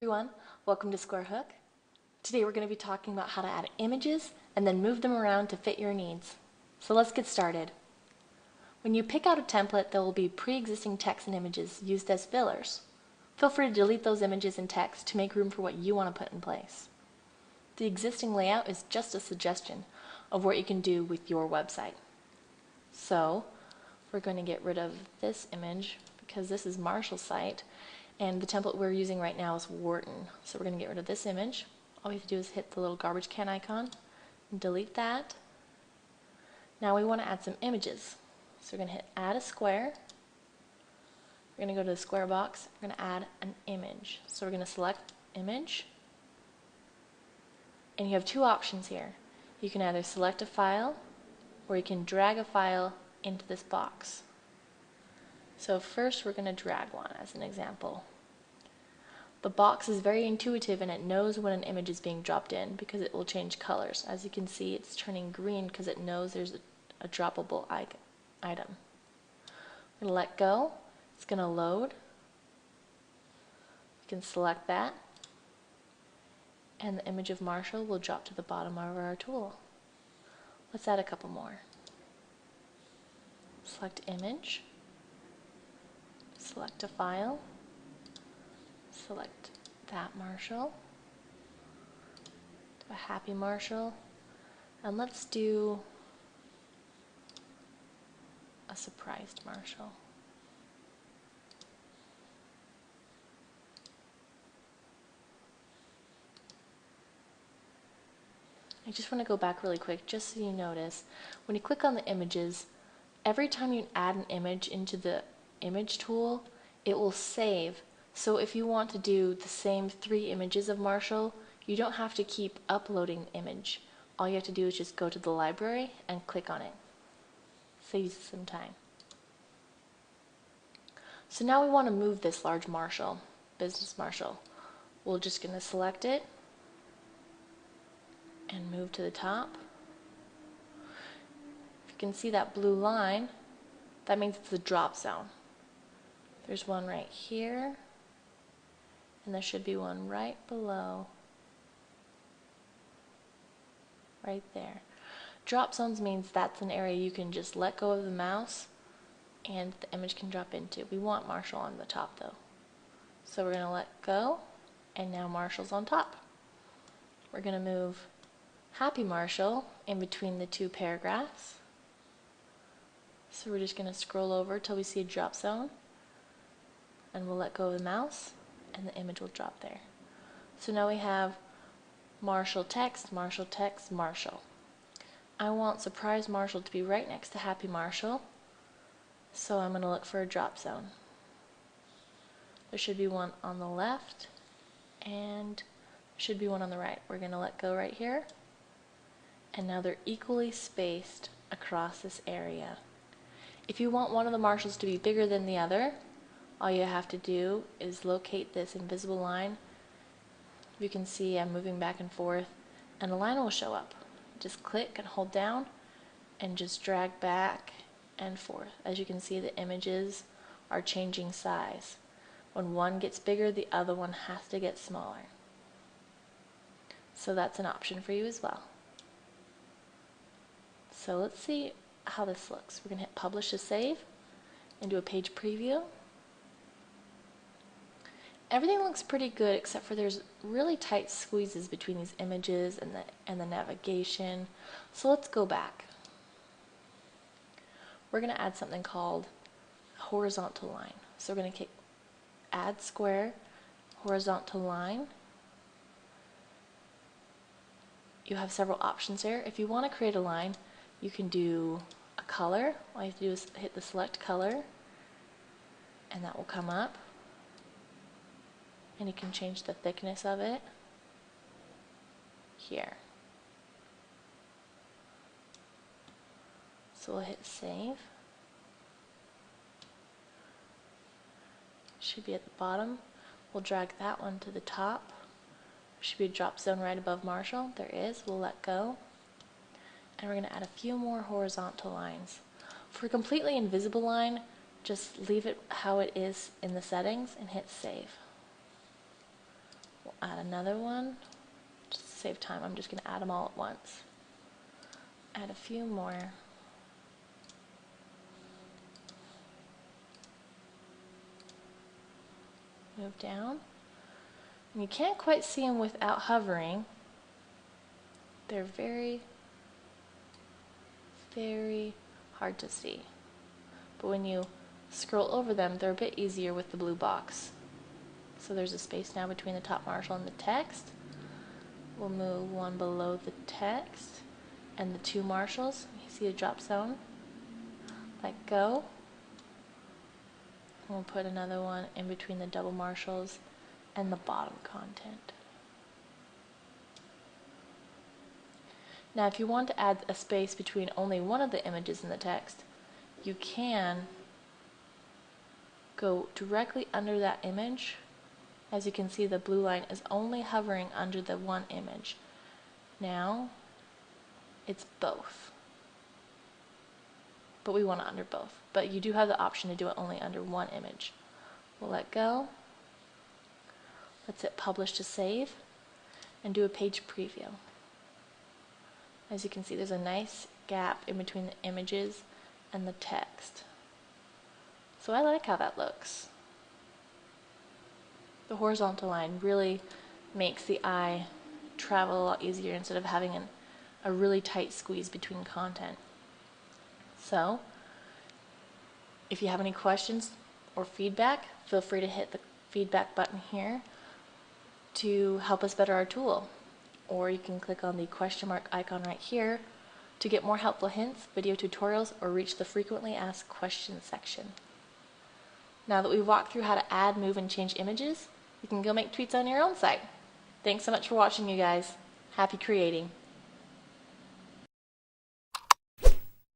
Everyone, welcome to SquareHook. Today we're going to be talking about how to add images and then move them around to fit your needs. So let's get started. When you pick out a template, there will be pre-existing text and images used as fillers. Feel free to delete those images and text to make room for what you want to put in place. The existing layout is just a suggestion of what you can do with your website. So we're going to get rid of this image because this is Marshall's site. And the template we're using right now is Wharton. So we're going to get rid of this image. All we have to do is hit the little garbage can icon and delete that. Now we want to add some images. So we're going to hit add a square. We're going to go to the square box. We're going to add an image. So we're going to select image. And you have two options here. You can either select a file or you can drag a file into this box. So first we're going to drag one as an example. The box is very intuitive and it knows when an image is being dropped in because it will change colors. As you can see, it's turning green because it knows there's a droppable item. I'm going to let go. It's going to load. You can select that and the image of Marshall will drop to the bottom of our tool. Let's add a couple more. Select image. Select a file, select that Marshall, do a happy Marshall, and let's do a surprised Marshall. I just want to go back really quick just so you notice, when you click on the images, every time you add an image into the image tool, it will save. So if you want to do the same 3 images of Marshall, you don't have to keep uploading the image. All you have to do is just go to the library and click on it. Saves some time. So now we want to move this large Marshall, business Marshall. We're just going to select it and move to the top. If you can see that blue line, that means it's a drop zone. There's one right here, and there should be one right below, right there. Drop zones means that's an area you can just let go of the mouse and the image can drop into. We want Marshall on the top though. So we're going to let go, and now Marshall's on top. We're going to move Happy Marshall in between the 2 paragraphs. So we're just going to scroll over till we see a drop zone. And we'll let go of the mouse and the image will drop there. So now we have Marshall text, Marshall text, Marshall. I want surprise Marshall to be right next to happy Marshall, so I'm going to look for a drop zone. There should be one on the left and there should be one on the right. We're going to let go right here, and now they're equally spaced across this area. If you want one of the Marshalls to be bigger than the other, all you have to do is locate this invisible line. You can see I'm moving back and forth and a line will show up. Just click and hold down and just drag back and forth. As you can see, the images are changing size. When one gets bigger, the other one has to get smaller. So that's an option for you as well. So let's see how this looks. We're going to hit publish to save and do a page preview. Everything looks pretty good except for there's really tight squeezes between these images and the navigation. So let's go back. We're going to add something called horizontal line. So we're going to add square, horizontal line. You have several options here. If you want to create a line, you can do a color. All you have to do is hit the select color and that will come up. And you can change the thickness of it here. So we'll hit save. Should be at the bottom. We'll drag that one to the top. There should be a drop zone right above Marshall. There is. We'll let go. And we're going to add a few more horizontal lines. For a completely invisible line, just leave it how it is in the settings and hit save. We'll add another one. Just to save time, I'm just going to add them all at once. Add a few more. Move down. And you can't quite see them without hovering. They're very, very hard to see. But when you scroll over them, they're a bit easier with the blue box. So there's a space now between the top marshal and the text. We'll move one below the text and the two marshals. You see a drop zone. Let go. We'll put another one in between the double marshals and the bottom content. Now if you want to add a space between only one of the images in the text, you can go directly under that image. As you can see, the blue line is only hovering under the one image. Now it's both. But we want it under both. But you do have the option to do it only under one image. We'll let go. Let's hit publish to save and do a page preview. As you can see, there's a nice gap in between the images and the text. So I like how that looks. The horizontal line really makes the eye travel a lot easier instead of having a really tight squeeze between content. So, if you have any questions or feedback, feel free to hit the feedback button here to help us better our tool. Or you can click on the question mark icon right here to get more helpful hints, video tutorials, or reach the frequently asked questions section. Now that we've walked through how to add, move, and change images, you can go make tweets on your own site. Thanks so much for watching, you guys. Happy creating.